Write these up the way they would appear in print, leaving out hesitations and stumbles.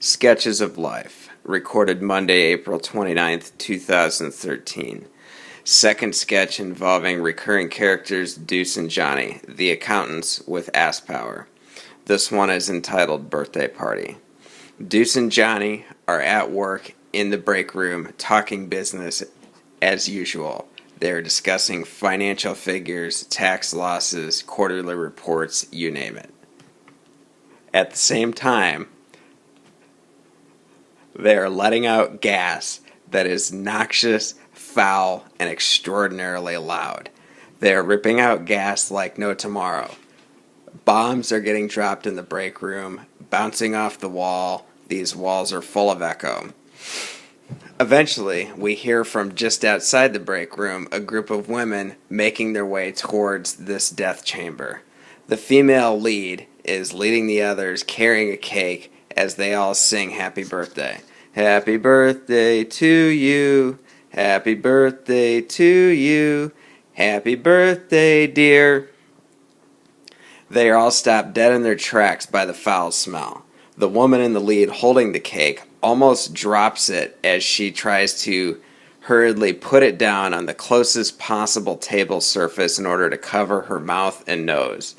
Sketches of Life, recorded Monday, April 29th, 2013. Second sketch involving recurring characters Deuce and Johnny, the accountants with ass power. This one is entitled Birthday Party. Deuce and Johnny are at work in the break room talking business as usual. They are discussing financial figures, tax losses, quarterly reports, you name it. At the same time, they are letting out gas that is noxious, foul, and extraordinarily loud. They are ripping out gas like no tomorrow. Bombs are getting dropped in the break room, bouncing off the wall. These walls are full of echo. Eventually, we hear from just outside the break room a group of women making their way towards this death chamber. The female lead is leading the others, carrying a cake, as they all sing happy birthday. Happy birthday to you. Happy birthday to you. Happy birthday, dear. They are all stopped dead in their tracks by the foul smell. The woman in the lead holding the cake almost drops it as she tries to hurriedly put it down on the closest possible table surface in order to cover her mouth and nose.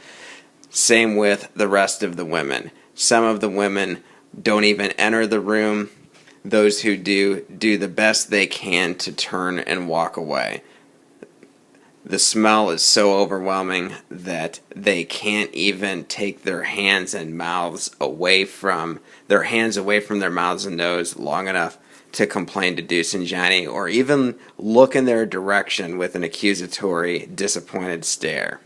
Same with the rest of the women. Some of the women don't even enter the room. Those who do the best they can to turn and walk away. The smell is so overwhelming that they can't even take their hands away from their mouths and nose long enough to complain to Deuce and Johnny, or even look in their direction with an accusatory, disappointed stare.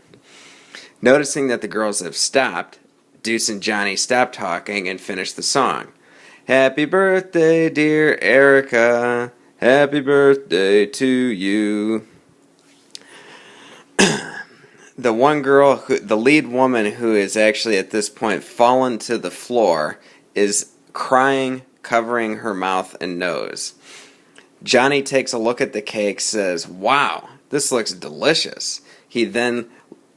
Noticing that the girls have stopped, Deuce and Johnny stop talking and finish the song. Happy birthday, dear Erica. Happy birthday to you. The one girl, the lead woman who is actually at this point fallen to the floor, is crying, covering her mouth and nose. Johnny takes a look at the cake, says, "Wow, this looks delicious." He then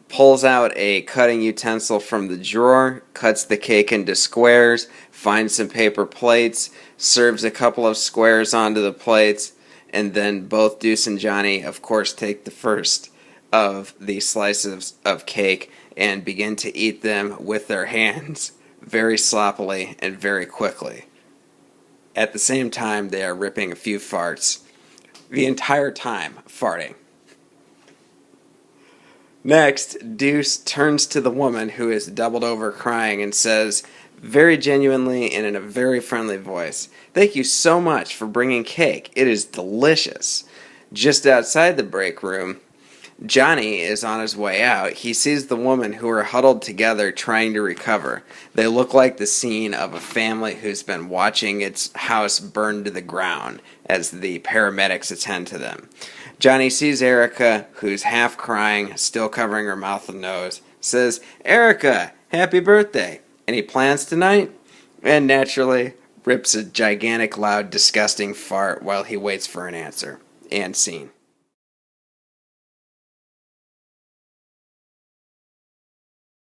pulls out a cutting utensil from the drawer, cuts the cake into squares, finds some paper plates, serves a couple of squares onto the plates, and then both Deuce and Johnny, of course, take the first of the slices of cake and begin to eat them with their hands very sloppily and very quickly. At the same time, they are ripping a few farts, the entire time farting. Next, Deuce turns to the woman who is doubled over crying and says, very genuinely and in a very friendly voice, "Thank you so much for bringing cake. It is delicious." Just outside the break room, Johnny is on his way out. He sees the woman who are huddled together trying to recover. They look like the scene of a family who's been watching its house burn to the ground as the paramedics attend to them. Johnny sees Erica, who's half crying, still covering her mouth and nose, says, "Erica, happy birthday. Any plans tonight?" And naturally rips a gigantic, loud, disgusting fart while he waits for an answer. And scene.